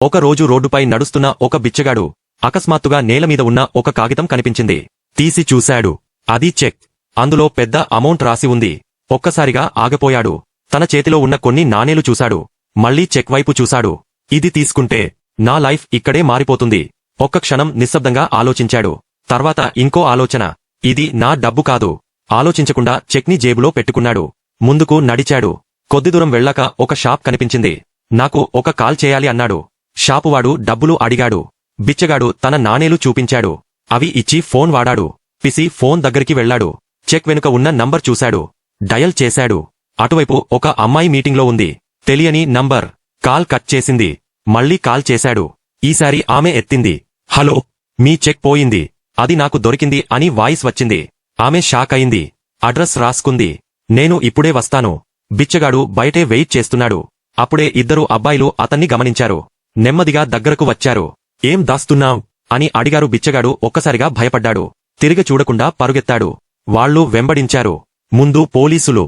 ఒక రోజు రోడ్డుపై నడుస్తున్న ఒక బిచ్చగాడు అకస్మాత్తుగా నేలమీద ఉన్న ఒక కాగితం కనిపించింది. తీసి చూశాడు. అది చెక్. అందులో పెద్ద అమౌంట్ రాసి ఉంది. ఒక్కసారిగా ఆగిపోయాడు. తన చేతిలో ఉన్న కొన్ని నాణేలు చూశాడు. మళ్లీ చెక్ వైపు చూశాడు. ఇది తీసుకుంటే నా లైఫ్ ఇక్కడే మారిపోతుంది. ఒక్క క్షణం నిశ్శబ్దంగా ఆలోచించాడు. తర్వాత ఇంకో ఆలోచన. ఇది నా డబ్బు కాదు. ఆలోచించకుండా చెక్ని జేబులో పెట్టుకున్నాడు. ముందుకు నడిచాడు. కొద్ది దూరం వెళ్ళాక ఒక షాప్ కనిపించింది. నాకు ఒక కాల్ చేయాలి అన్నాడు. షాపువాడు డబ్బులు అడిగాడు. బిచ్చగాడు తన నాణేలు చూపించాడు. అవి ఇచ్చి ఫోన్ వాడాడు. పిసి ఫోన్ దగ్గరికి వెళ్లాడు. చెక్ వెనుక ఉన్న నంబర్ చూశాడు. డయల్ చేశాడు. అటువైపు ఒక అమ్మాయి మీటింగ్లో ఉంది. తెలియని నంబర్. కాల్ కట్ చేసింది. మళ్లీ కాల్ చేశాడు. ఈసారి ఆమె ఎత్తింది. హలో, మీ చెక్ పోయింది. అది నాకు దొరికింది అని వాయిస్ వచ్చింది. ఆమె షాక్ అయింది. అడ్రస్ రాసుకుంది. నేను ఇప్పుడే వస్తాను. బిచ్చగాడు బయటే వెయిట్ చేస్తున్నాడు. అప్పుడే ఇద్దరు అబ్బాయిలు అతన్ని గమనించారు. నెమ్మదిగా దగ్గరకు వచ్చారు. ఏం దాస్తున్నావ్ అని అడిగారు. బిచ్చగాడు ఒక్కసారిగా భయపడ్డాడు. తిరిగి చూడకుండా పరుగెత్తాడు. వాళ్ళు వెంబడించారు. ముందు పోలీసులు.